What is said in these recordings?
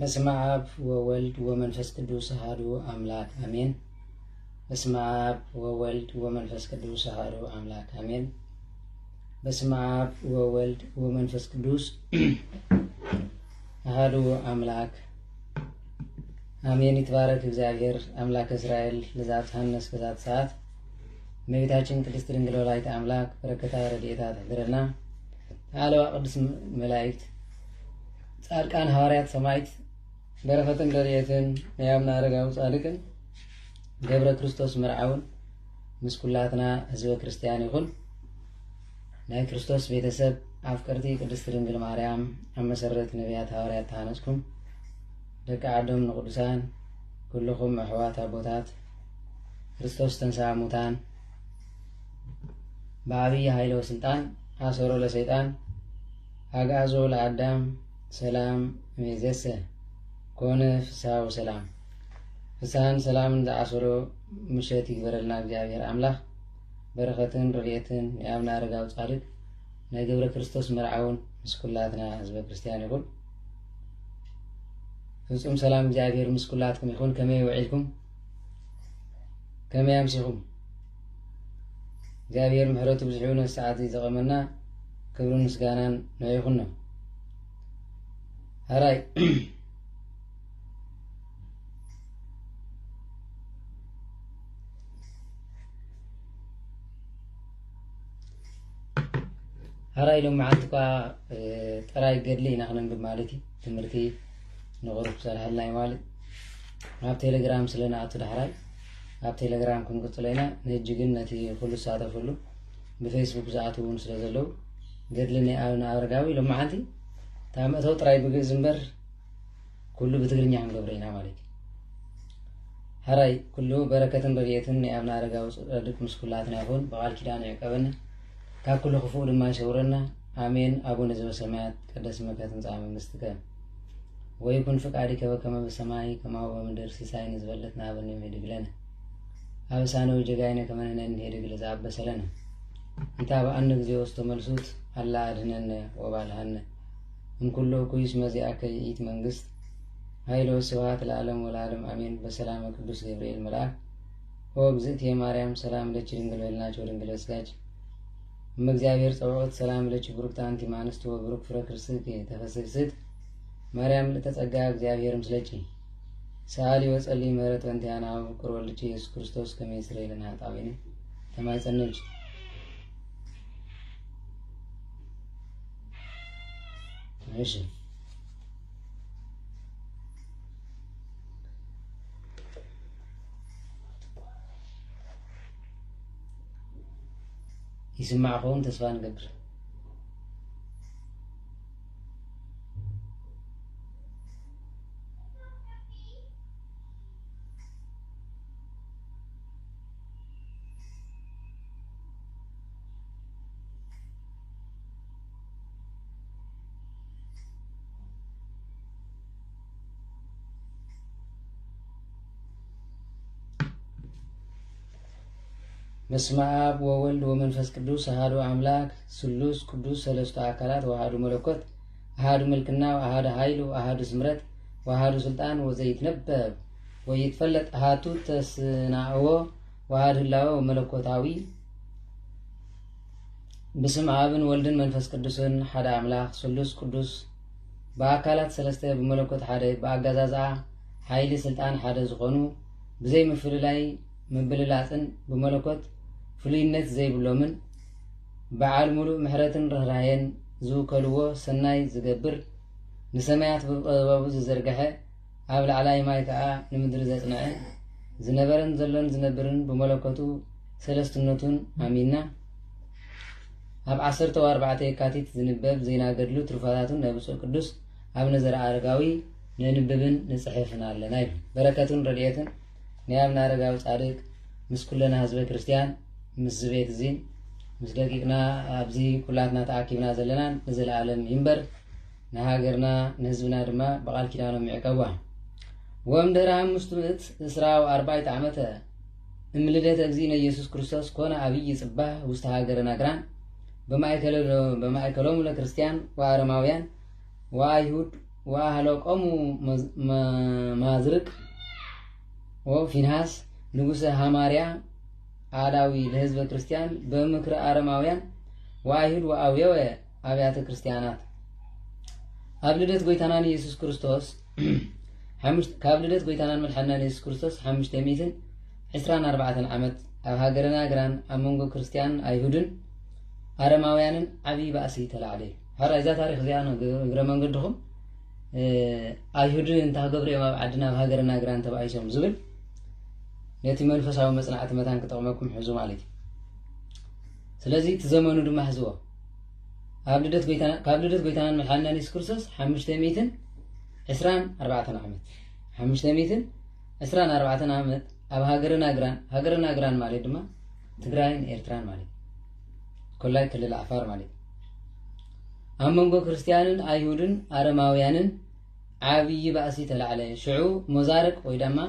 በስመ አብ ወወልድ ወመንፈስ ቅዱስ አሐዱ አምላክ አሜን። በስመ አብ ወወልድ ወመንፈስ ቅዱስ አሐዱ አምላክ አሜን። በስመ አብ ወወልድ ወመንፈስ ቅዱስ አሐዱ አምላክ አሜን። ይትባረክ እግዚአብሔር አምላክ እስራኤል ለዛት ሐነስ ከዛት ሰዓት እመቤታችን ቅድስት ድንግል ወላዲተ አምላክ በረከታ ረድኤታ ትድረና አለዋ ቅዱስ መላእክት ጻድቃን ሐዋርያት ሰማዕት በረከትን ረድኤትን ያምና አረጋው ጻድቅን ገብረ ክርስቶስ መርዓውን ምስኩላትና ህዝበ ክርስቲያን ይሁን ናይ ክርስቶስ ቤተሰብ አፍቀርቲ ቅድስት ድንግል ማርያም አመሰረት ነቢያት ሐዋርያት ታነጽኩም ደቂ ዓዶም ንቅዱሳን ኩልኩም አሕዋት አቦታት ክርስቶስ ተንሥአ እሙታን በአብይ ኃይለ ወስልጣን አሰሮ ለሰይጣን አግዓዞ ለአዳም ሰላም እምይእዜሰ ኮነ ፍስሐ ወሰላም። ፍስሐን ሰላምን ዘአሰሮ ምሸት ይግበረልና እግዚአብሔር አምላክ በረከትን ረድኤትን የአብና አረጋው ጻድቅ ናይ ገብረ ክርስቶስ መርዓውን ምስኩላትና ህዝበ ክርስቲያን ይሁን። ፍጹም ሰላም እግዚአብሔር ምስኩላትኩም ይሁን። ከመይ ውዒልኩም ከመይ አምሲኹም እግዚአብሔር ምሕረቱ ብዙሕ ይሁን። ሰዓት ዘቐመና ክብሩን ምስጋናን ንይኹን ነው። هراي هراي لو معتقا تراي قدلي نحن بمالتي تمرتي نغرب سالها الله يوالد هاب تيليجرام سلنا عطو دحراي هاب تيليجرام كم قطلينا نجيجن نتي كل ساعة كله بفيسبوك ساعته ونسلزلو قدلني أنا أرجعوي لو معتي تامتو تراي بجي زنبر كله بتقرني عن قبرينا مالك هراي كله بركة بريتن نعمنا رجاو ردك مسكولاتنا يكون بقال كدان يقبلنا كاكل خفور ما يشورنا آمين. أبو نزل السماوات قدس مكاتن زعم مستقام ويكون فقارك وكما بالسماء كما هو من درس ساي نزبلتنا بني مهدق لنا أبسانو جاينا كمان نهدق لزعب بسلنا انتابع أنك زيوستو ملسوت الله أدنن وبالهن من كله كويس مزيئك يئيت منقست هايلو سوات العالم والعالم أمين. بسلام قدوس جبريل ملاك وبزئت يا مريم سلام لك رنجل ولناج ورنجل وسلاج مجزاوير صوت سلام لك بروك تانتي مانست وبروك فرق رسك تفسك ست مريم لتتقى جزاوير مسلجي سالي وسألي مرت وانت أنا وقرول لك يسوع كريستوس كما إسرائيل لنا تعبيني تما يسألني ماشي. يسمعكم تسوان قبر በስመ አብ ወወልድ ወመንፈስ ቅዱስ አሐዱ አምላክ ስሉስ ቅዱስ ሰለስቱ አካላት ወአሐዱ መለኮት አሐዱ መልክና ወአሐዱ ኃይል ወአሐዱ ስምረት ወአሐዱ ስልጣን ወዘይትነበብ ወይትፈለጥ አሐቱ ተስናኦ ወአሐዱ ህላዌ መለኮታዊ በስመ አብን ወልድን መንፈስ ቅዱስን ሓደ አምላክ ስሉስ ቅዱስ በአካላት ሰለስተ በመለኮት ሓደ በአገዛዛ ኃይል ስልጣን ሓደ ዝኾኑ ብዘይ ምፍልላይ ምብልላጽን በመለኮት ፍሉይነት ዘይብሎምን በዓል ሙሉእ ምሕረትን ርህራሄን ዝውከልዎ ሰናይ ዝገብር ንሰማያት ብጥበቡ ዝዘርግሐ ኣብ ላዕላይ ማይ ከዓ ንምድሪ ዘጽንዐ ዝነበረን ዘሎን ዝነብርን በመለኮቱ ሰለስትነቱን አሚንና ኣብ 14 የካቲት ዝንበብ ዜና ገድሉ ትሩፋታቱን ናይ ብፁዕ ቅዱስ አቡነ ዘርአ አረጋዊ ንንብብን ንጽሕፍን ኣለና ይብል። በረከቱን ረድኤትን نيام نارجع وصادق مسكولنا حزب كريستيان مسبيت زين مسدقيقنا أبزي كلاتنا تعاقبنا زلنا نزل عالم ينبر نهاجرنا نهزبنا دما بقال كيدانو معقبوا ومدرهم مستمت إسراء 4 عامته እምልደት እግዚእነ ኢየሱስ ክርስቶስ ኮነ አብይ ጽባህ ውስተ ሀገረ ናግራን በማእከሎም ለክርስቲያን ወአረማውያን ወአይሁድ وأهلكم مازرق وفينهاس نجوس هاماريا علاوي لحزب كريستيان بمكر أرماويان وأيهود وأوياء أبيات كريستيانات قبلدت قويتانان يسوس كريستوس قبلدت قويتانان ملحنان يسوس كريستوس 524 عمت أب هاجرنا جران أمونغو كريستيان أيهودن أرماويان عبي بأسي تلا عليه هذا إذا تاريخ زيانو غرمان قدهم أيهودن انتهى قبري ما بعدنا بهاجرنا جران تبع يسوم زبل نتي منفساو مصنعات متان كطقمكم حزوم عليك سلازي تزمنوا دما حزوا قبلدت بيتان ملحنا نيس كورسس 524 عمت 524 عمت أب هاجرنا جران مالي دما تግራይን ኤርትራን ማለት ኮላይ ክልል አፋር ማለት አመንጎ ክርስቲያንን አይሁድን አረማውያንን ዓብይ ባእሲ ተላዕለ ሽዑ ሞዛርቅ ወይ ደማ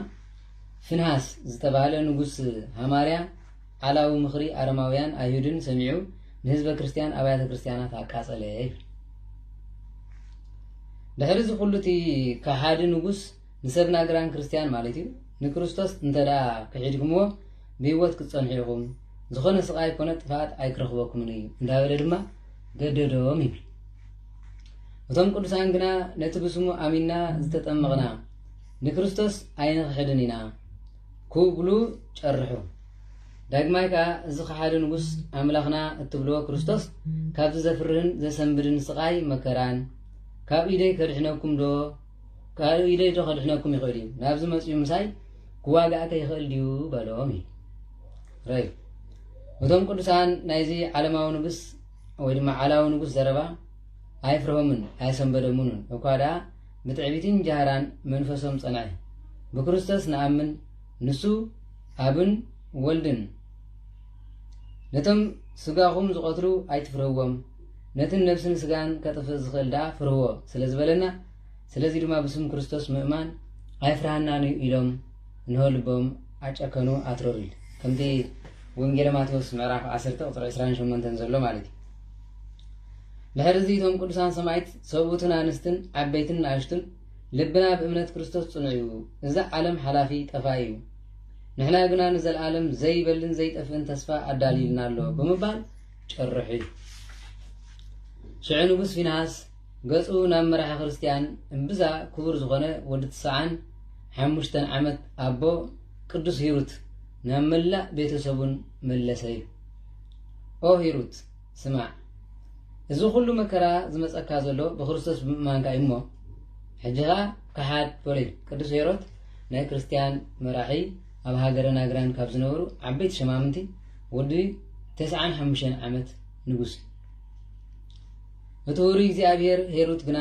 ፍንሃስ ዝተባለ ንጉስ ሃማርያ ዓላው ምኽሪ አረማውያን አይሁድን ሰሚዑ ንህዝበ ክርስቲያን አብያተ ክርስቲያናት አቃጸለ ድሕሪ ዝኹሉቲ ከሓዲ ንጉስ ንሰብና ግራን ክርስቲያን ማለት እዩ ንክርስቶስ እንተዳ ክሒድኩምዎ ብህይወት ክትጸንሑ ዝኾነ ስቃይ ኮነ ጥፋት ኣይክረኽበኩምን እዩ እንዳበለ ድማ ገደዶም ይብል እቶም ቅዱሳን ግና ነቲ ብስሙ ኣሚንና ዝተጠመቕና ንክርስቶስ ኣይንክሕድን ኢና ክብሉ ጨርሑ ዳግማይ ከዓ እዚ ከሓደ ንጉስ ኣምላኽና እትብልዎ ክርስቶስ ካብዚ ዘፍርህን ዘሰንብድን ስቃይ መከራን ካብ ኢደይ ከድሕነኩም ዶ ከድሕነኩም ይኽእል እዩ ናብዚ መፅኡ ምሳይ ክዋጋእከ ይኽእል ድዩ በሎም እዩ ራይ እቶም ቅዱሳን ናይዚ ዓለማዊ ንጉስ ወይ ድማ ዓላዊ ንጉስ ዘረባ ኣይፍርሆምን ኣይሰንበደሙንን እኳ ደኣ ብትዕቢትን ጃህራን መንፈሶም ጸንዐ ብክርስቶስ ንኣምን ንሱ ኣብን ወልድን ነቶም ስጋኹም ዝቆትሉ ኣይትፍርህዎም ነትን ነፍስን ስጋን ከጥፍእ ዝኽእል ደኣ ፍርህዎ ስለ ዝበለና ስለዚ ድማ ብስም ክርስቶስ ምእማን ኣይፍርሃናን ኢሎም እንሆ ልቦም ኣጨከኑ ኣትረሩ ኢሉ ከምቲ ወንጌል ማቴዎስ ምዕራፍ 10 ቁጥሪ 28 ዘሎ ማለት እዩ ድሕሪ እዚ እቶም ቅዱሳን ሰማዕት ሰብኡትን ኣንስትን ዓበይትን ኣሽትን ልብና ብእምነት ክርስቶስ ጽኑዕ እዩ እዚ ዓለም ሓላፊ ጠፋኢ እዩ ንሕና ግና ንዘለኣለም ዘይበልን ዘይጠፍእን ተስፋ ኣዳሊልና ኣሎ ብምባል ጨርሑ ኢሉ ሽዑ ንጉስ ፊንሃስ ገጹ ናብ መራሒ ክርስቲያን እምብዛ ክቡር ዝኾነ ወዲ 95 ዓመት ኣቦ ቅዱስ ሂሩት ናብ መላእ ቤተሰቡን መለሰ እዩ ኦ ሂሩት ስማዕ እዚ ኩሉ መከራ ዝመፀካ ዘሎ ብክርስቶስ ብምእማንካ እሞ ሕጂኻ ከሓድ በሎ ቅዱስ ሂሩት ናይ ክርስቲያን መራሒ ኣብ ሃገረና ግራን ካብ ዝነበሩ ዓበይቲ ሸማምንቲ ወዲ 95 ዓመት ንጉስ እቲ ውሩይ እግዚኣብሔር ሂሩት ግና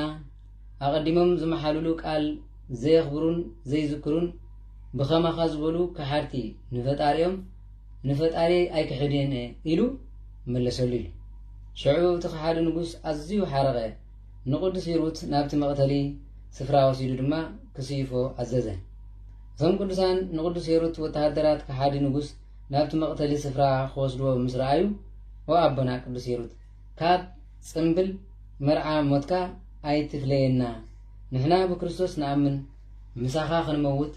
ኣቐዲሞም ዝመሓልሉ ቃል ዘየኽብሩን ዘይዝክሩን ብኸማኻ ዝበሉ ከሓድቲ ንፈጣሪኦም ንፈጣሪ ኣይክሕድን ኢሉ መለሰሉ ኢሉ ሽዑ እቲ ከሓዲ ንጉስ ኣዝዩ ሓረቐ ንቅዱስ ሂሩት ናብቲ መቕተሊ ስፍራ ወሲዱ ድማ ክስይፎ ኣዘዘ እዞም ቅዱሳን ንቅዱስ ሂሩት ወተሃደራት ከሓዲ ንጉስ ናብቲ መቕተሊ ስፍራ ክወስድዎ ምስ ረኣዩ ኦ ኣቦና ቅዱስ ሂሩት ካብ ጽምብል መርዓ ሞትካ ኣይትፍለየና ንሕና ብክርስቶስ ንኣምን ምሳኻ ክንመውት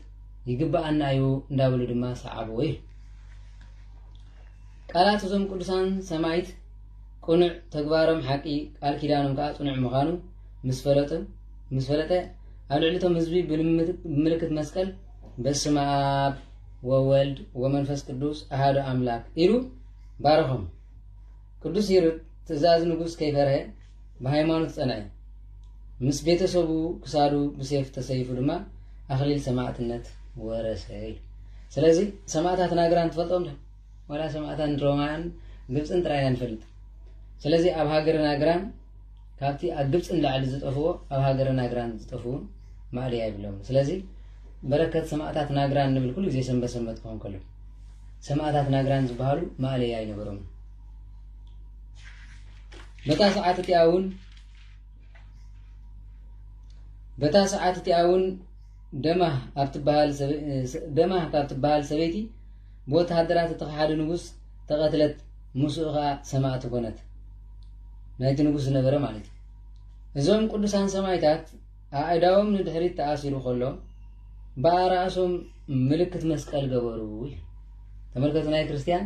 ይግባአና እዩ እንዳብሉ ድማ ሰዓብዎ ኢሉ ቃላት እዞም ቅዱሳን ሰማዕት ቁኑዕ ተግባሮም ሓቂ ቃል ኪዳኖም ከዓ ጽኑዕ ምዃኑ ምስ ፈለጠ ኣብ ልዕሊቶም ህዝቢ ብምልክት መስቀል በስመ አብ ወወልድ ወመንፈስ ቅዱስ አሐዱ አምላክ ኢሉ ባረኾም ቅዱስ ሂሩት ትእዛዝ ንጉስ ከይፈርሀ ብሃይማኖት ጸንዐ ምስ ቤተሰቡ ክሳዱ ብሴፍ ተሰይፉ ድማ ኣኽሊል ሰማዕትነት ወረሰ ኢሉ ስለዚ ሰማዕታት ናግራን ትፈልጦም ዶ ወላ ሰማዕታት ሮማን ግብፅን ጥራይና ንፈልጥ ስለዚ ኣብ ሃገርና ግራን ካብቲ ኣብ ግብፅን ላዕሊ ዝጠፍዎ ኣብ ሃገርና ግራን ዝጠፍውን ማዕልያ ይብሎም ስለዚ በረከት ሰማዕታት ናግራን ንብል ኩሉ ግዜ ሰንበት ክኾን ከሎ ሰማዕታት ናግራን ዝበሃሉ ማዕልያ ይነበሮም በታ ሰዓት እቲኣውን ደማህ ካብ ትበሃል ሰበይቲ ብወተሃደራት እቲ ሓደ ንጉስ ተቐትለት ምስኡ ከዓ ሰማዕቲ ኮነት ናይቲ ንጉስ ዝነበረ ማለት እዩ እዞም ቅዱሳን ሰማዕታት أعداهم ندحريت تأثير خلو باراسهم ملكة مسقال جبروي تملكتنا يا كريستيان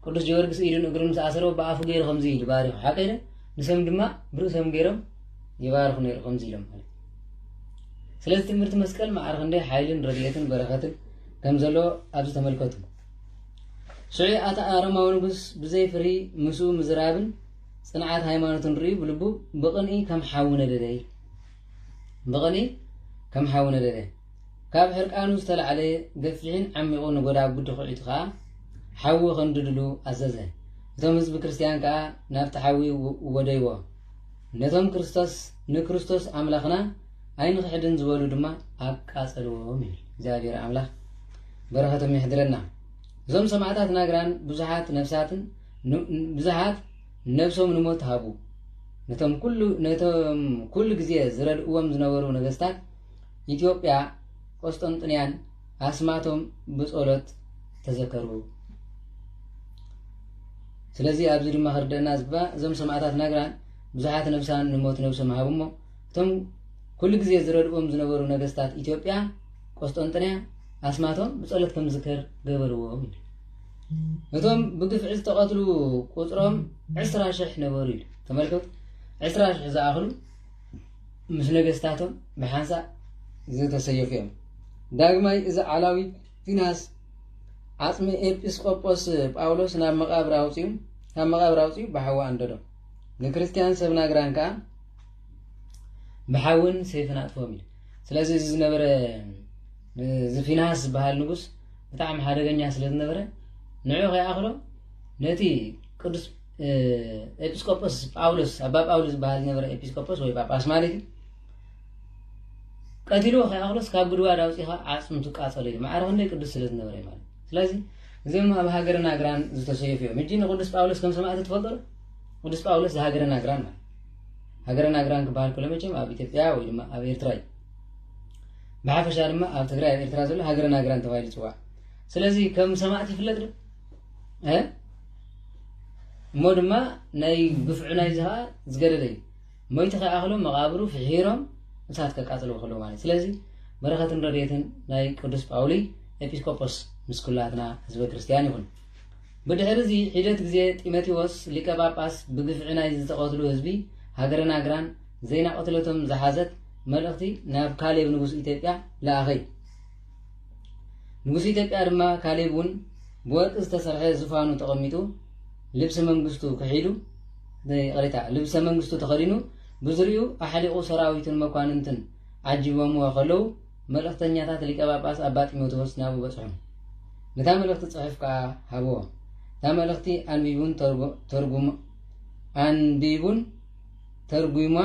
قدس جورجس إيدن أقرن سأسرو بأفو غير خمزي باريخ حقيقة نسم دما بروسهم غيرهم يبارخ نير خمزي لهم سلسة تمرت مسقال مع أرغندي حايلن رضيتن بركاتن كم زلو أبز تملكتهم شعي أتا أرماو نقص بزي فري مسو مزرابن صنعات هايمانة ري بلبو بغني كم حاونا لدي بغني كم حاونا لدي كاب حرقانو ستل عليه قفعين عميقو نقودا بود خليتخا حاو خنددلو أزازه نتوم حزب كريستيان كا نافت حاوي وديوه نتوم نكريستوس أملاخنا أين خحدن زوالو دما أكاسلوه ميل زابير أملاخ بركتهم يحضرنا زوم سمعتات ناقران بزحات نفساتن بزحات نفسهم نموت هابو نتوم كل جزية زرد أوام زنورو نغستات إثيوبيا قسطنطنيان أسماتهم بصولت تذكروا سلازي أبزر ما خردنا زبا زوم سمعتات ناقران بزحات نفسان نموت نفسهم هابو توم كل جزية زرد أوام زنورو نغستات إثيوبيا قسطنطنيان أسماتهم بصولت كم ذكر قبروا نتوم بقفع تقاتلوا قطرهم 10 شح نبوريل تملكت 10 شح إذا آخروا مش نقستاتهم بحانسا زي تسيفهم داغماي إذا علاوي في ناس عصمي إبسقوبوس باولوس ناب مقابر أوصيهم بحوا أنددو نكريستيان سبنا غرانكا بحاون سيفنا أطفوميل سلازي زي نبرة زي في ناس بحال نقص بتاعم حادقنيا سلازي نبرة نعو غي آخرو نتي قدس إبسقوبوس باولوس أباب باولوس بحال نبرة إبسقوبوس ويباب أسماليكي قتلو خي أخلص كابدوا راوسيها عاصم تقاصلي ما عرفنا قدس سلز نبري مال سلازي زي ما بهاجرنا غران زتسيفيو مجينا قدس باولوس كم سمعت تفضل قدس باولوس هاجرنا غران مال هاجرنا غران كبار كل مجم اب ኢትዮጵያ ወይ ድማ اب ኤርትራ بحافش ድማ اب ትግራይ ኤርትራ ዘሎ هاجرنا غران ተባይል ጽዋ ስለዚህ ከም ሰማዕት ይፍለጥ ዶ ሞድማ ናይ ግፍዑ ናይ ዝሃ ዝገደለይ ሞይት ከኣኽሎ መቃብሩ ፍሒሮም እሳት ከቃጽለው خلو ማለት ስለዚህ በረከትን ረድኤትን ናይ ቅዱስ ጳውሊ ኤጲስቆጶስ ምስኩላትና ህዝበ ክርስቲያን ይሁን بدحر زي حدث زي تيموثيوس ሊቀ ጳጳስ بግፍዕ ናይ ዝተቆትሉ ህዝቢ ሃገርና ግራን ዘይና ቆትለቶም ዝሓዘት መልእኽቲ ናብ ካሌብ ንጉስ ኢትዮጵያ ለኣኸይ ንጉስ ኢትዮጵያ ድማ ካሌብን በወርቅ ዝተሰርሐ ዝፋኑ ተቐሚጡ ልብሰ መንግስቱ ከሒዱ ቀሪታ ልብሰ መንግስቱ ተኸዲኑ بزريو أحلقو سراويتن مكواننتن عجبهم وخلو ملختنياتات ሊቀ ጳጳስ አባ ጢሞቴዎስ ናቡ በጽሖም ነታ መልእኽቲ ጽሕፍካ ሃቦ ታ መልእኽቲ አንቢቡን ተርጉማ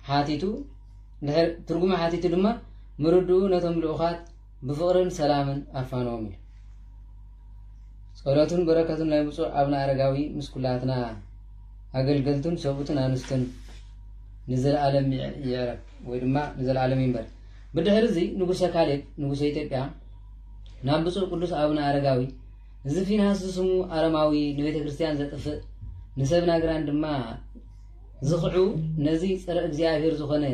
ሓቲቱ ድሕር ትርጉማ ሓቲቱ ድማ ምርድኡ ነቶም ልኡኻት ብፍቕርን ሰላምን ኣፋኖም እዩ ጸሎቱን በረከቱን ናይ ብፁዕ አቡነ አረጋዊ ምስኩላትና አገልገልቱን ሰቡትን አንስትን نزل عالم يعرف ويدما نزل عالم ينبر بدحر زي نغوس كاليب نغوس ኢትዮጵያ ናብፁ ቅዱስ አቡነ አረጋዊ ዝፊና ስሙ አረማዊ ንቤተ ክርስቲያን ዘጥፍ ንሰብና ግራን ድማ ዝኽዑ ነዚ ጽረ እግዚአብሔር ዝኾነ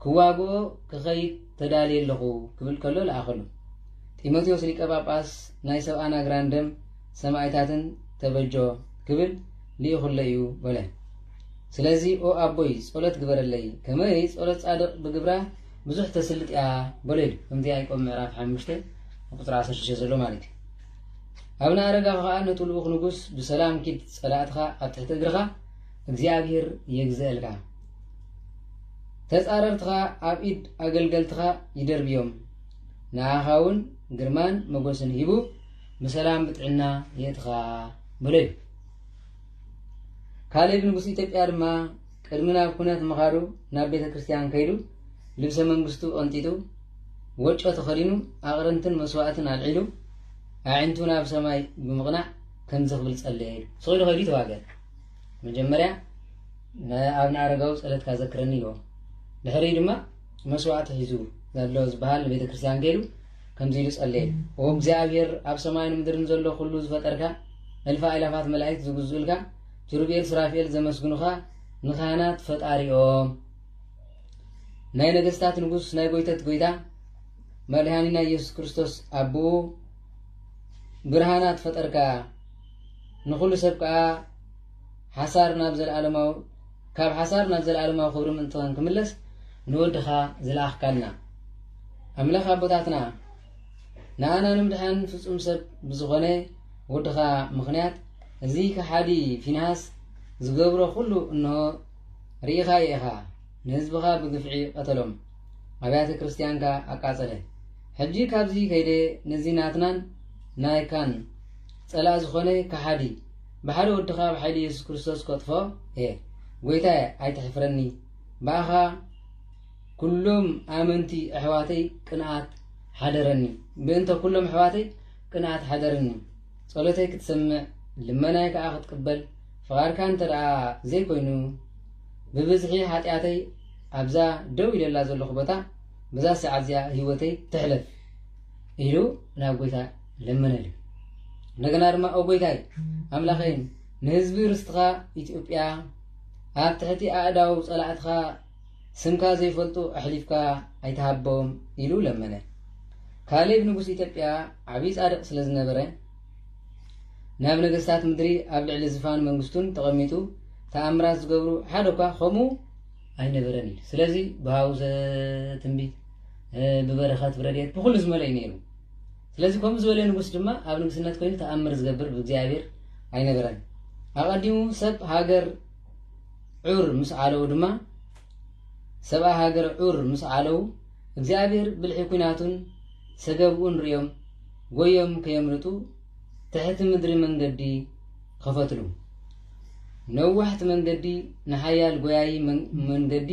ክዋጎ ክኸይ ተዳልየለኹ ክብል ከሎ ለኣኸሉ ጢሞቴዎስ ሊቀ ጳጳስ ናይ ሰብኣና ግራን ደም ሰማዕታትን ተበጆ ክብል ሊይኹለዩ በለ ስለዚህ ኦ አቦይ ጸሎት ግበረለይ ከመይ ጸሎት ጻድቅ በግብራ ብዙሕ ተስልጥያ በለል ከምቲ አይቆም ምዕራፍ 5 ቁጥር 16 ዘሎ ማለት አቡነ አረጋዊ ኸኣ ነጥልቡኽ ንጉስ ብሰላም ኪድ ጸላእትኻ ኣብ ትሕቲ እግርኻ እግዚአብሔር የግዘልካ ተጻረርትኻ ኣብ ኢድ አገልገልትኻ ይደርብዮም ንኣኻውን ግርማን መጎስን ሂቡ ብሰላም ብጥዕና የትኻ በለል ካሌብ ንጉስ ኢትዮጵያ ድማ ቅድሚና ኩነት መኻዱ ናብ ቤተ ክርስቲያን ከይዱ ልብሰ መንግስቱ አንጢጡ ወጮ ተኸዲኑ አቅርንትን መስዋዕትን አልዒሉ አዕንቱ ናብ ሰማይ ብምቕናዕ ከም ዝኽብል ጸለየ ሰይሉ ኸይዱ ተዋገል መጀመርያ አቡነ አረጋዊ ጸሎት ካዘክረኒ ይዎ ድሕሪ ድማ መስዋዕት ሒዙ ዘሎ ዝበሃል ቤተ ክርስቲያን ከይዱ ከም ዝኢሉ ጸለየ ኦ እግዚአብሔር ኣብ ሰማይን ምድርን ዘሎ ኩሉ ዝፈጠርካ እልፍ አእላፋት መላእክት ዝጉዝኡልካ ኪሩቤል ስራፌል ዘመስግኑኻ ንኻህናት ፈጣሪኦም ናይ ነገስታት ንጉስ ናይ ጎይተት ጎይታ መድኃኒና ኢየሱስ ክርስቶስ አቦ ብርሃናት ፈጠርካ ንኹሉ ሰብ ከዓ ሓሳር ናብ ዘለዓለማው ካብ ሓሳር ናብ ዘለዓለማው ክብሪ ምንጥን ክምለስ ንወድኻ ዝለኣኽካልና አምላኽ አቦታትና ንኣና ንምድሓን ፍጹም ሰብ ብዝኾነ ወድኻ ምኽንያት እዚ ከሓዲ ፊንሃስ ዝገብሮ ኩሉ እንሆ ርኢኻ ኢኻ ንህዝብኻ ብግፍዒ ቀተሎም ኣብያተ ክርስቲያንካ አቃጸለ ሕጂ ካብዚ ከይደ ነዚ ናትናን ናይካን ጸላእ ዝኾነ ከሓዲ ብሓደ ወድኻ ብሓይሊ ኢየሱስ ክርስቶስ ከጥፎ ጎይታየ ኣይትሕፍረኒ በኣኻ ኩሎም ኣመንቲ ኣሕዋተይ ቅንኣት ሓደረኒ ብእንተ ኩሎም ኣሕዋተይ ቅንኣት ሓደረኒ ጸሎተይ ክትሰምዕ ልመናይ ከዓ ክትቅበል ፍቓድካ እንተደኣ ዘይኮይኑ ብብዝሒ ኃጢአተይ ኣብዛ ደው ኢለላ ዘለኹ ቦታ በዛ ሰዓት እዚኣ ህይወተይ ትሕለፍ ኢሉ ናብ ጎይታ ለመነሉ እንደገና ድማ ኦ ጎይታይ ኣምላኸይን ንህዝቢ ርስትኻ ኢትዮጵያ ኣብ ትሕቲ ኣእዳው ጸላእትኻ ስምካ ዘይፈልጡ ኣሕሊፍካ ኣይተሃቦም ኢሉ ለመነ ካሌብ ንጉስ ኢትዮጵያ ዓብይ ጻድቕ ስለ ዝነበረ ናብ ነገስታት ምድሪ ኣብ ልዕሊ ዝፋን መንግስቱን ተቐሚጡ ተኣምራት ዝገብሩ ሓደ እኳ ከምኡ ኣይነበረን ኢሉ ስለዚ ብሃውዘ ትንቢት ብበረኸት ብረድኤት ብኩሉ ዝመለእ ነይሩ ስለዚ ከምኡ ዝበለ ንጉስ ድማ ኣብ ንጉስነት ኮይኑ ተኣምር ዝገብር ብእግዚአብሔር ኣይነበረን ኣቐዲሙ ሰብ ሃገር ዑር ምስ ዓለው ድማ ሰብኣ ሃገር ዑር ምስ ዓለው እግዚአብሔር ብልሒ ኩናቱን ሰገብኡን ርዮም ጎዮም ከየምልጡ ትሕቲ ምድሪ መንገዲ ከፈትሉ ነዋሕቲ መንገዲ ንሓያል ጎያይ መንገዲ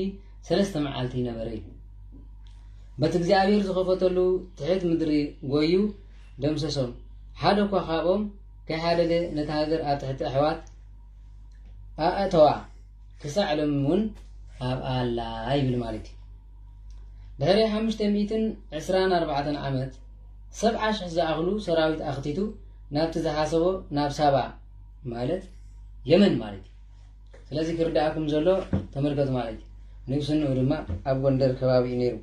3 መዓልቲ ነበረ እዩ በቲ እግዚአብሔር ዝኸፈተሉ ትሕት ምድሪ ጎዩ ደምሰሶም ሓደ እኳ ካብኦም ከይሓደገ ነቲ ሃገር ኣብ ትሕቲ ኣሕዋት ኣእተዋ ክሳዕ ሎም እውን ኣብ ኣላ ይብል ማለት እዩ ድሕሪ 524 ዓመት 70,000 ዝኣኽሉ ሰራዊት ኣኽቲቱ ናብቲ ዝሓሰቦ ናብ ሳባ ማለት የመን ማለት እዩ ስለዚ ክርዳእኩም ዘሎ ተመልከቱ ማለት እዩ ንጉስንኡ ድማ ኣብ ጎንደር ከባቢ እዩ ነይሩ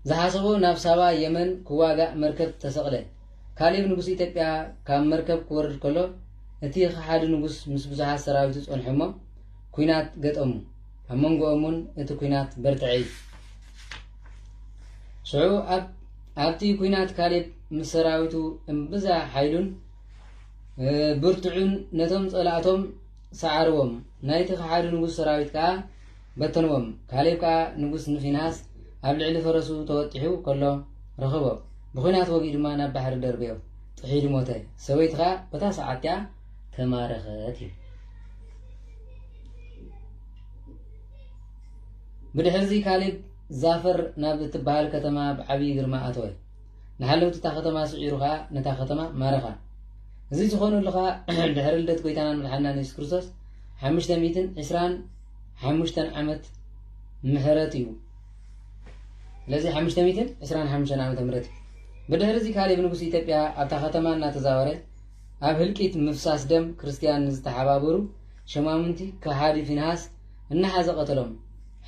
ዝሓሰቦ ናብ ሳባ የመን ክዋጋእ መርከብ ተሰቕለ ካሌብ ንጉስ ኢትዮጵያ ካብ መርከብ ክወርድ ከሎ እቲ ከሓዲ ንጉስ ምስ ብዙሓት ሰራዊቱ ጸንሖሞ ኩናት ገጠሙ ኣብ መንጎኦምን እቲ ኩናት በርትዐ ሽዑ ኣብቲ ኩናት ካሌብ ምስ ሰራዊቱ እምብዛ ሓይሉን ብርቱዑን ነቶም ጸላእቶም ሰዓርዎም ናይቲ ከሓዲ ንጉስ ሰራዊት ከዓ በተንዎም ካሌብ ከዓ ንጉስ ንፊንሃስ ኣብ ልዕሊ ፈረሱ ተወጢሑ ከሎ ረኸቦ ብኩናት ወጊኡ ድማ ናብ ባሕሪ ደርብዮ ጥሒሉ ሞተ ሰበይት ከዓ በታ ሰዓት እያ ተማረኸት እዩ ብድሕሪ ካሌብ ዛፈር ናብ እትበሃል ከተማ ብዓብይ ግርማ ኣተወ ንሓለውቲ እታ ከተማ ስዒሩ ከዓ ነታ ከተማ ማረኻ እዚ ዝኾነሉ ከዓ ድሕሪ ልደት ጎይታና መድሓኒና ኢየሱስ ክርስቶስ 525 ዓመት ምሕረት እዩ ስለዚ 525 ዓመተ ምህረት ብድሕሪ እዚ ካሌብ ንጉስ ኢትዮጵያ ኣብታ ከተማ እናተዛወረ ኣብ ህልቂት ምፍሳስ ደም ክርስቲያን ዝተሓባበሩ ሸማሙንቲ ከሓዲ ፊንሃስ እናሓዘ ቀተሎም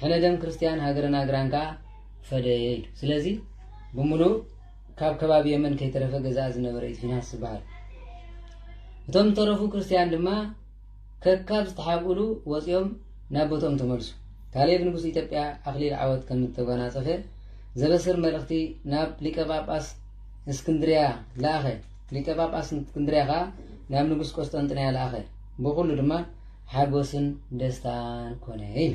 ሕነ ደም ክርስቲያን ሃገርና ግራንካ ፈደየ ኢሉ ስለዚ ብምሉእ ካብ ከባቢ የመን ከይተረፈ ገዛእ ዝነበረ ፊንሃስ ዝበሃል እቶም ተረፉ ክርስቲያን ድማ ከካብ ዝተሓቁሉ ወፂኦም ናብ ቦቶም ተመልሱ ካሌብ ንጉስ ኢትዮጵያ ኣኽሊል ዓወት ከም ዝተጎናጸፈ ዘበስር መልእኽቲ ናብ ሊቀ ጳጳስ እስክንድርያ ለኣኸ ሊቀ ጳጳስ እስክንድርያ ከዓ ናብ ንጉስ ቆስጠንጥንያ ለኣኸ ብኩሉ ድማ ሓጎስን ደስታን ኮነ ኢሉ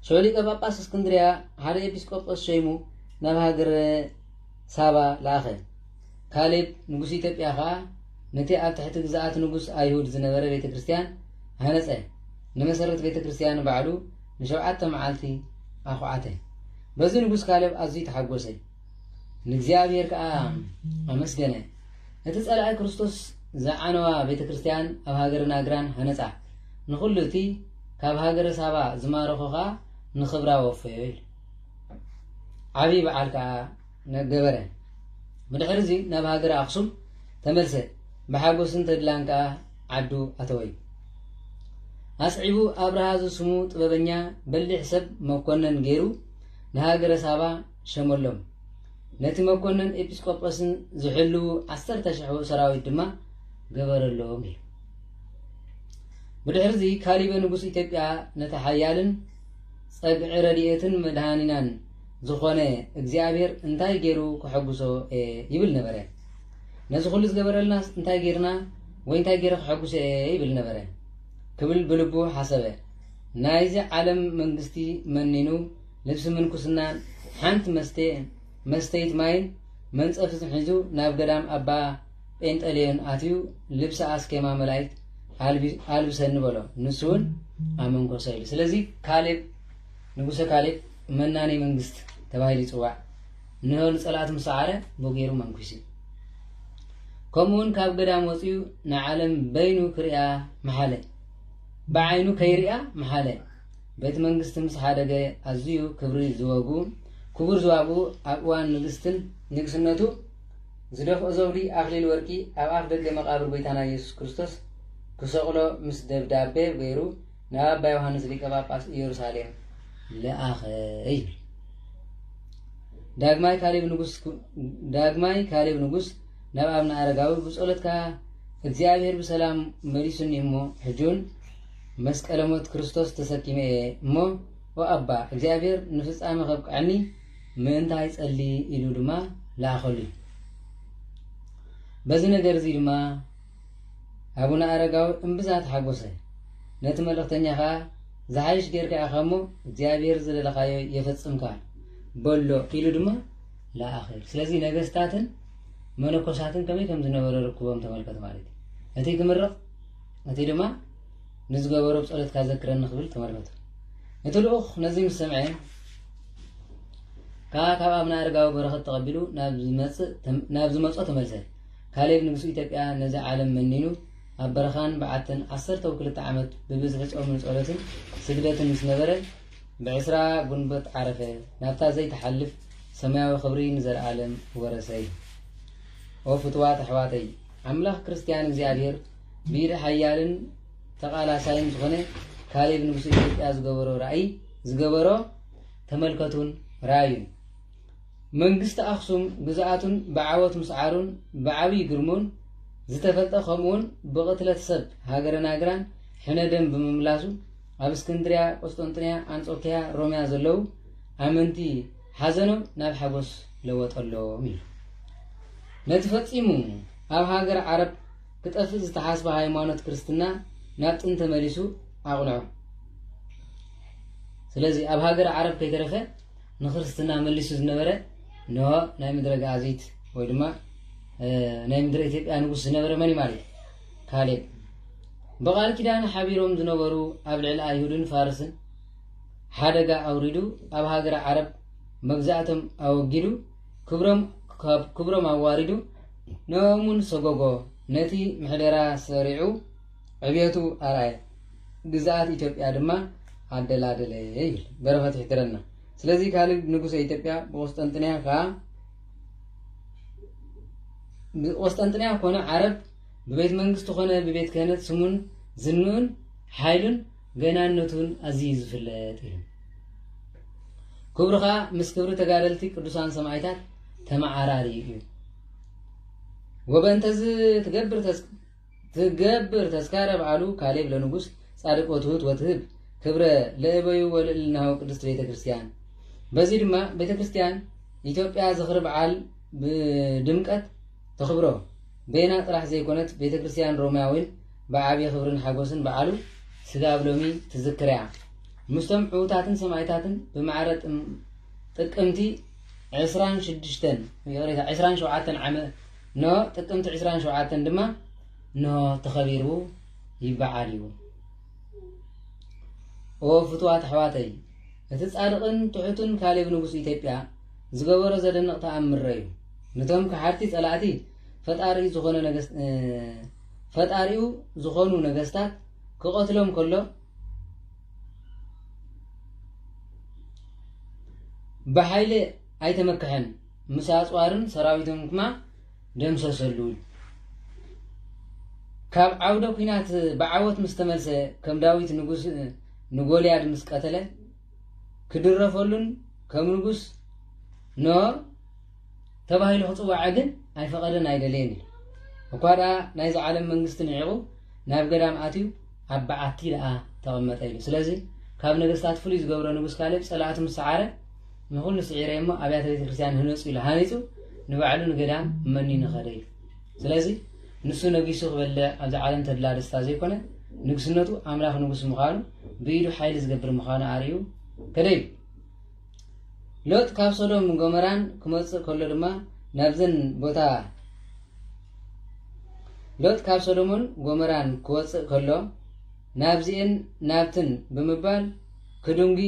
ሽዑ ሊቀ ጳጳስ እስክንድርያ ሓደ ኤጲስቆጶስ ሸይሙ ናብ ሃገር ሳባ ለኣኸ ካሌብ ንጉስ ኢትዮጵያ ከዓ ነቲ ኣብ ትሕቲ ግዛኣት ንጉስ ኣይሁድ ዝነበረ ቤተ ክርስቲያን ሃነፀ ንመሰረት ቤተ ክርስቲያን ባዕሉ ን7 መዓልቲ ኣኹዓተ በዚ ንጉስ ካሌብ ኣዝዩ ተሓጎሰ ንእግዚአብሔር ከዓ ኣመስገነ እቲ ጸላኢ ክርስቶስ ዝዓነዋ ቤተ ክርስቲያን ኣብ ሃገርና ግራን ሃነፃ ንኹሉ እቲ ካብ ሃገረ ሳባ ዝማረኾ ከዓ ንኽብራ ወፈዮ ኢሉ ዓብይ በዓል ከዓ ነገበረ ብድሕሪ እዚ ናብ ሃገረ ኣክሱም ተመልሰ ብሓጎስን ተድላን ከዓ ዓዱ ኣተወዩ አስዒቡ አብርሃ ስሙ ጥበበኛ በልዕ ሰብ መኮነን ገይሩ ንሃገረ ሳባ ሸመሎም ነቲ መኮነን ኤጲስቆጶስን ዝሕሉ 10,000 ሰራዊት ድማ ገበረሎም እዩ ብድሕሪ እዚ ካሊበ ንጉስ ኢትዮጵያ ነቲ ሓያልን ጸግዒ ረድኤትን መድሃኒናን ዝኾነ እግዚአብሔር እንታይ ገይሩ ክሐጉሶ ይብል ነበረ ነዚ ኩሉ ዝገበረልና እንታይ ገይርና ወይ እንታይ ገይረ ክሐጉሶ ይብል ነበረ ክብል ብልቡ ሓሰበ ናይዚ ዓለም መንግስቲ መኒኑ ልብሲ ምንኩስና ሓንቲ መስተይት ማይን መንጸፍ ሒዙ ናብ ገዳም አባ ጴንጠሌዮን አትዩ ልብሲ አስኬማ መላእክት አልብሰን በሎ ንሱን አመንኮሰ ይሉ ስለዚህ ካሌብ ንጉሰ ካሌብ መናኔ መንግስት ተባሂሉ ይጽዋዕ ንሆን ጸላት ምሳዓረ ቦጌሩ መንኩሲ ከምኡን ካብ ገዳም ወፂኡ ንዓለም በይኑ ክሪያ መሓለ بعينو كيريا محله بيت منغست مس حدغ ازيو كبر زوغو كبر زوابو اقوان نغستن نغسنتو زدف ازودي اخليل ورقي اب دغ مقابر بيتانا يسوع كريستوس كسقلو مس دبدابه غيرو نابا يوحنس ليقا ጳጳስ ኢየሩሳሌም ለአኸይ ዳግማይ ካሌብ ንጉስ ናብ አብና አረጋዊ ብጸሎትካ እግዚአብሔር በሰላም መሪሱን ይሞ ሕጁን መስቀለ ሞት ክርስቶስ ተሰኪመ እሞ ወአባ እግዚአብሔር ንፍጻመ ከብቃኒ ምንታይ ጸሊ ኢሉ ድማ ላኸሉ በዚ ነገር እዚ ድማ አቡነ አረጋዊ እምብዛት ሓጎሰ ነቲ መልእክተኛኻ ዝሓይሽ ጌርካ ያኸሞ እግዚአብሔር ዘለለኻዮ የፈጽምካ በሎ ኢሉ ድማ ላኸሉ ስለዚህ ነገስታትን መነኮሳትን ከመይ ከም ዝነበረ ርክቦም ተመልከት ማለት እቲ ክምረቕ እቲ ድማ نزغورو بصلت كذكرن نخبل تمرمت نتلوخ نزيم السمع كا ابنا ارغاو برخت تقبلو نابز مص تملسل كاليب نغسو ኢትዮጵያ نزا عالم منينو ابرخان بعتن 12 عمت ببزح صوم صلاتن سجدتن مسنبره بعسرا غنبت عرفه نافتا زي تحلف سماوي خبري نزر عالم ورسي وفتوات حواتي املاح كريستيان እግዚአብሔር بير حيالن ተቃላ ሳይን ዝኾነ ካሌብ ንጉስ ኢትዮጵያ ዝገበሮ ራእይ ዝገበሮ ተመልከቱን ራእዩ መንግስት አክሱም ግዛአቱን በዓወት ምስዓሩን በዓቢ ግርሙን ዝተፈልጠ ከምኡን በቅትለት ሰብ ሃገረ ናግራን ሕነደም በመምላሱ ኣብ እስክንድሪያ ቆስጠንጥንያ አንጾኪያ ሮሚያ ዘለው አመንቲ ሓዘኖም ናብ ሓጎስ ለወጠሎም ኢሉ ነቲ ፈጺሙ ኣብ ሃገር ዓረብ ክጠፍእ ዝተሓስበ ሃይማኖት ክርስትና ናጥን ተመሊሱ አቅልዑ ስለዚህ ኣብ ሃገር ዓረብ ከይተረፈ ንክርስትና መሊሱ ዝነበረ ነው ናይ ምድረ ጋዚት ወይ ድማ ናይ ምድረ ኢትዮጵያ ንጉስ ዝነበረ መን ማለት ካሌብ በቃል ኪዳን ሓቢሮም ዝነበሩ ኣብ ልዕሊ አይሁድን ፋርስን ሓደጋ አውሪዱ ኣብ ሃገር ዓረብ መግዛእቶም አወጊዱ ክብሮም አዋሪዱ ነሙን ሰጎጎ ነቲ ምሕደራ ሰሪዑ عبيتو أرأي جزءات إثيوبيا دما عدل إيه برفت احترنا سلزي كالب نقص إثيوبيا بوستانتنيا كونا عرب ببيت منغس تخونا ببيت كانت سمون زنون حيلون جنانتون عزيز في الليل كبرها مسكبر تقاللتي قدسان سمعيتات تمع عراري وبنتز تجبر تذكار بعلو كاليب لنقص صادق وتهوت وتهب كبره لأبي وللنهو قدس بيت كريستيان بزيد ما بيت كريستيان إثيوبيا زخر بعل بدمكت تخبره بينات راح زي كونت بيت كريستيان روماوين بعابي خبرن حاجوسن بعلو سجاب لومي تذكريا مستمعوتاتن سمايتاتن بمعرض تقمتي 26 يوريታ 27 عام نو تقمت 27 دما نو تخبيرو يبعاليو او فتوات حواتي እትጻድቅን ትሑትን ካሌብ ንጉስ ኢትዮጵያ ዝገበሮ ዘደንቕ ተአምር እዩ ነቶም ከሓርቲ ጸላእቲ ፈጣሪኡ ዝኾኑ ነገስታት ክቆትሎም ከሎ በኃይል አይተመከሐን ምሳጽዋርን ሰራዊቱን ድማ ደምሰሰሉ ካብ ዓውደ ኩናት ብዓወት ምስተመልሰ ከም ዳዊት ንጉስ ንጎልያድ ምስ ቀተለ ክድረፈሉን ከም ንጉስ ኖ ተባሂሉ ክፅዋዕ ግን ኣይፈቐደን ኣይደለየን እኳ ደኣ ናይዚ ዓለም መንግስቲ ንዒቑ ናብ ገዳም ኣትዩ ኣብ በዓቲ ደኣ ተቐመጠ ኢሉ ስለዚ ካብ ነገስታት ፍሉይ ዝገብሮ ንጉስ ካሌብ ጸላእቱ ምስ ሰዓረ ንኹሉ ስዒረ እሞ ኣብያተ ቤተ ክርስቲያን ህነፁ ኢሉ ሃኒፁ ንባዕሉ ንገዳም መኒኑ ኸደ እዩ ስለዚ ንሱ ነጊሱ ክበልዕ ኣብዚ ዓለም ተድላ ደስታ ዘይኮነ ንግስነቱ ኣምላኽ ንጉስ ምዃኑ ብኢዱ ሓይሊ ዝገብር ምዃኑ ኣርዩ ከደ እዩ ሎጥ ካብ ሶዶም ጎመራን ክመፅእ ከሎ ድማ ናብዘን ቦታ ሎጥ ካብ ሶዶምን ጎመራን ክወፅእ ከሎ ናብዚአን ናብትን ብምባል ክድንጊ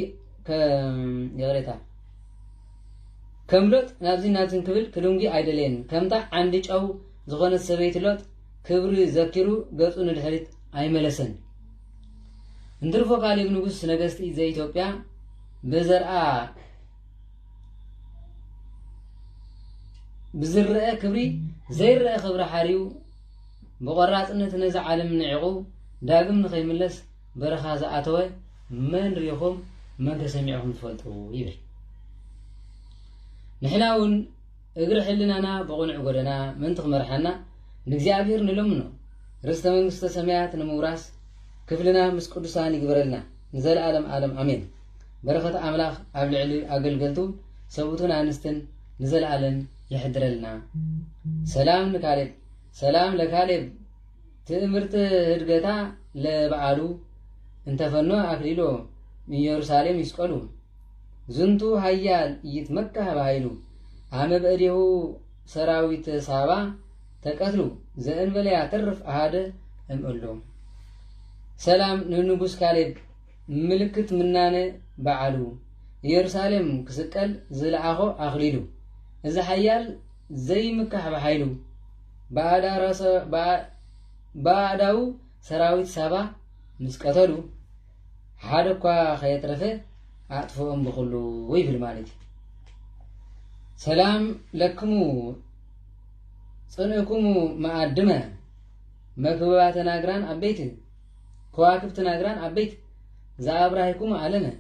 የቕሬታ ከም ሎጥ ናብዚ ናብትን ክብል ክድንጊ ኣይደለየን ከምታ ዓንዲ ጨው ዝኾነት ሰበይቲ ሎጥ ክብሪ ዘኪሩ ገጹ ንድሕሪት ኣይመለሰን እንድርፎ ካሌብ ንጉስ ነገስቲ ዘኢትዮጵያ ብዘርአ ብዝርአ ክብሪ ዘይርአ ክብሪ ሓርዩ ብቆራጽነት ነዚ ዓለም ንዒቑ ዳግም ንኸይምለስ በረኻ ዝኣተወ መን ሪኢኹም መን ተሰሚዕኹም ትፈልጡ ይብል ንሕና እውን እግሪ ሕልናና ብቑኑዕ ጎደና ምንቲ ክመርሐና ንእግዚኣብሔር ንለምኖ ርስተ መንግስተ ሰማያት ንምውራስ ክፍልና ምስ ቅዱሳን ይግበረልና ንዘለኣለም ዓለም ኣሜን በረኸት ኣምላኽ ኣብ ልዕሊ ኣገልገልቱ ሰብኡትን ኣንስትን ንዘለኣለም يحضرلنا سلام لكالب سلام لكالب تأمرت هدقتا لبعالو انتفنو أكليلو من يروساليم يسقلو زنتو هيال يتمكه بهايلو عم بأريهو سراويت صابا تقتلو زين بليا ترف هذا امقلو سلام ننقص كالب ملكت منانه بعالو يروساليم كسقل زلعاخو أخليلو إذا حيال زي مكة بحيلو بعداو سراويت سابا مسكتلو حادقوا خيط رفه أطفوهم بخلو ويفل مالتي سلام لكمو صنعكمو مقدمة مكببات ناقران أبيت كواكبت ناقران أبيت زابراهيكم علمه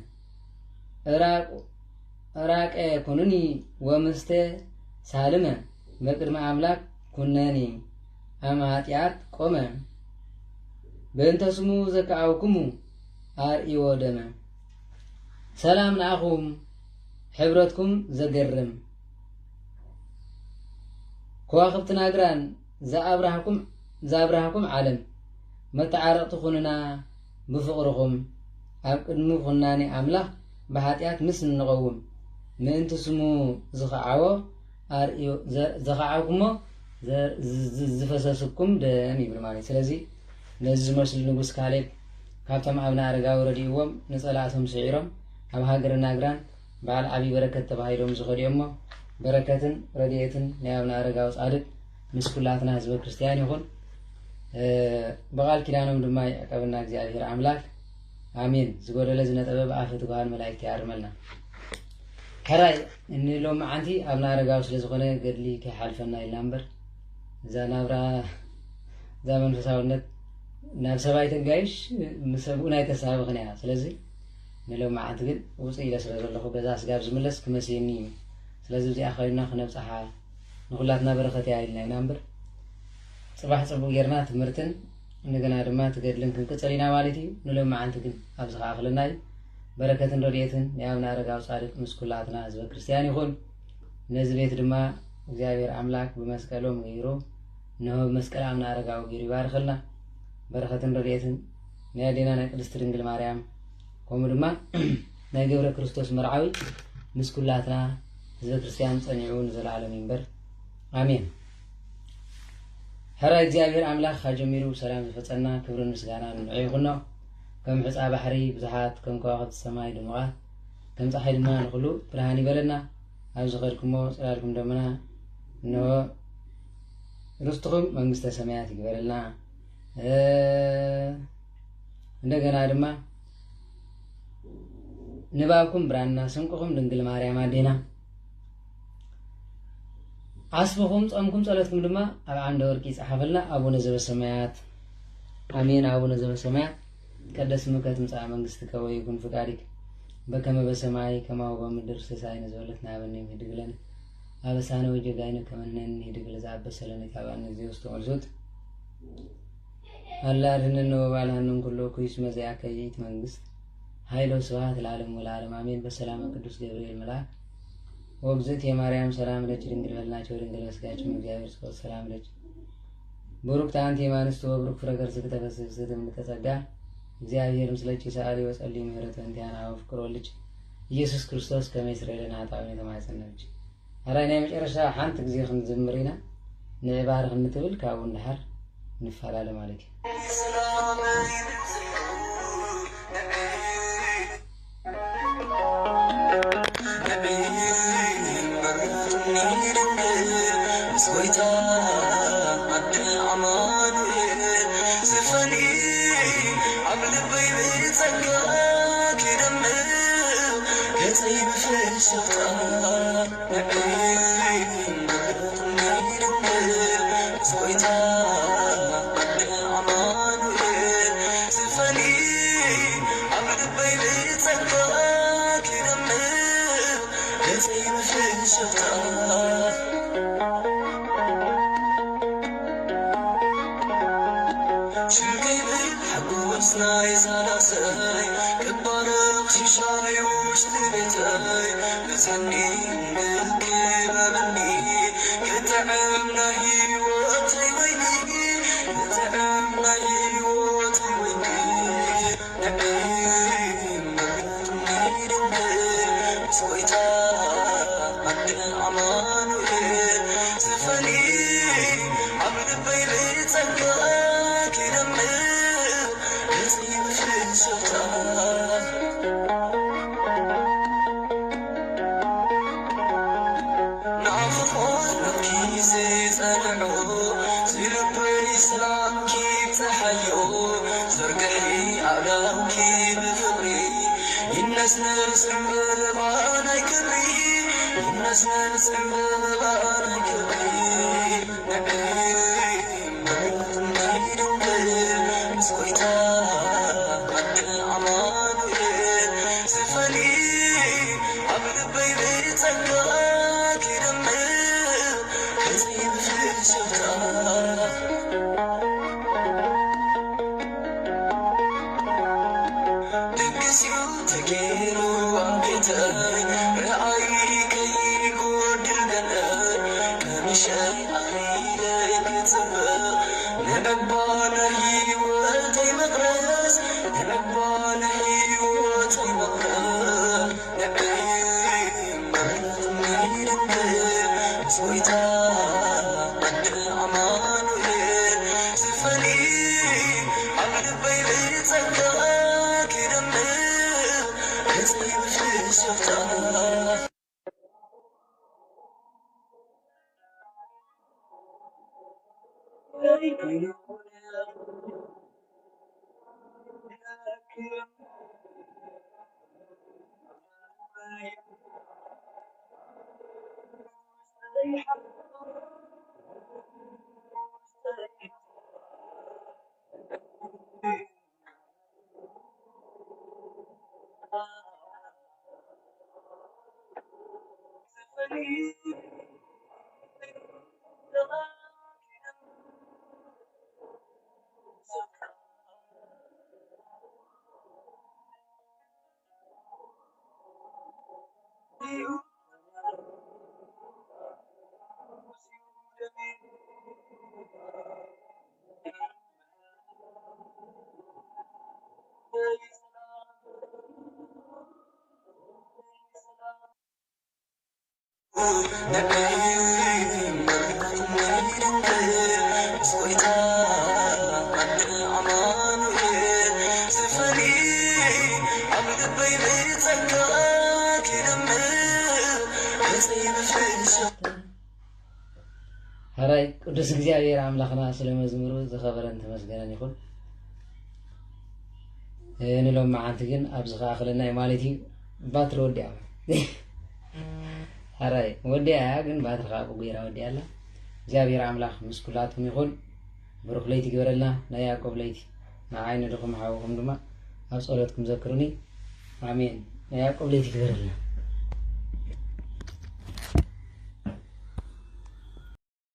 راك كونني ومست سالمة مقدم أملاك كناني أماتيات قومة بنت سمو زكاوكمو آرئي ودمه سلام نأخوم حبرتكم زقرم كواخبت ناقران زابرهكم عالم متعارق تخوننا بفقركم أبقدمو خناني أملاك بحاتيات مثل نقوم من تسمو زخعوا أريو زخعوكمو زفسسكم دمي بالمعنى سلازي نزل مسل نقص كالب كابتم أبنا رجاو رديوم نسألاتهم سعيرهم أب هاجر ناقران بعد أبي بركة تبايرهم زخريومه بركة رديتن نيابنا رجاو صادق مسكولاتنا حزب كريستيان يكون بقال كلامهم دماء قبلنا زيادة عملاك آمين زقول لازم نتابع عافية وقال ملاك يعرملنا هراي إن لو عندي أبنا رجاو سلزقنا قد لي كحالفنا إلامبر زانابرا زمن فساوند نفس بايت الجيش مسبونا يتسابقنا سلزي نلو عندي قد وصيل سلز الله بزاس جاب زملس كمسيني سلزي زي أخوينا خنبص حال نقولاتنا بركة عيلنا إلامبر صباح صبو جرنا تمرتن نجنا رمات قد لنكن كسرنا والدي نلو عندي قد أبزخ أخلنا بركة رضيتن يامنا رجاو صادق مسكولاتنا حزب كريستيان يكون نزبيت رما እግዚአብሔር አምላክ በመስቀሎም ገይሮ ነው መስቀል አምና ረጋው ገይሮ ይባርክልና በረከትን ረድኤትን ነያዴና ቅድስት ድንግል ማርያም ቆም ድማ ናይ ገብረ ክርስቶስ መርዓዊ ምስኩላትና ህዝበ ክርስቲያን ጸኒዑን ዘላለም ይንበር አሜን ሕራ እግዚአብሔር አምላክ ካጀሚሩ ሰላም ዝፈጸና ክብርን ምስጋናን ንዕይኹኖ ከም ሕፃ ባሕሪ ብዙሓት ከም ከዋኽብቲ ሰማይ ድሙቓት ከም ፀሓይ ድማ ንኹሉ ብርሃን ይበለና ኣብ ዝኸድኩሞ ጽላልኩም ደመና نو رستخم መንግስተ ሰማያት ይግበረልና እንደገና ድማ ንባብኩም ብራና ስንቁኩም ድንግል ማርያም አዴና አስበኩም ጾምኩም ጸሎትኩም ድማ ኣብ ዓንደ ወርቂ ጻሐፈልና አቡነ ዘበሰማያት آمين. أبونا زبسماء قدس مكة تمسع منقستك ويكون فقارك بكما بسماعي كما هو بمدر سساين زولتنا بنيم هدقلنا أبسانا وجقاينا كمنن هدقل زعب بسلنا تابعنا زيوستو مرزوت الله رننو وبعلهنن كله كويس مزيعك يجيت منقست هايلو سواهات العالم والعالم آمين. بسلام قدس جبريل ملاك وبزت يا مريم سلام لك دنگل ولناچو دنگل وسጋቸው እግዚአብሔር ስቆ ሰላም ለች ቡሩክ ታንቲ ማንስቱ ወብሩክ ፍረገር ዝተፈስስ ዘደም ተጸጋ እግዚአብሔር ምስለች ሰዓሊ ወጸልይ ምህረት እንቲያና ወፍቅሮ ልጅ ኢየሱስ ክርስቶስ ከመይስራኤልና አጣውነ ተማጸነች አራይና መጨረሻ ሐንት ጊዜ ክንዝምሪና ንዕባር ክንትብል ካው እንደሐር ንፋላለ ማለት سويتا عبد العمانويل زفني عمل بيبي تسقاك يدمر كتيب في الشطار سويتا عبد العمانويل زفني عمل بيبي تسقاك يدمر كتيب في الشطار سناي زلاساي كبارك شيشاي وشتبتاي بتهني ملكي بابني كتعمنا هيوتي ويني كتعمنا هيوتي ويني نعيم مرتني سويتا عبد العمانويل زفني عبد البيبي تسقاك يدمر هراي قدس እግዚአብሔር አምላክና ስለመዝሙሩ ዝኸበረን ተመስገነን ይኹን እንሎም ማዓንቲ ግን ኣብዚ ኸኣኽለና ማለት እዩ ባትሪ ወዲያ هراي ወዲያ ግን ባትሪ ኸኣ ቁጉራ ወዲያ ኣላ እግዚአብሔር አምላክ ምስ ኩላቱም ይኹን ብሩክ ለይቲ ይግበረልና ናይ ያዕቆብ ለይቲ ንዓይ ንድኹም ሓውኹም ድማ ኣብ ጸሎትኩም ዘክሩኒ ኣሜን። ያዕቆብ ለይቲ ክበረልና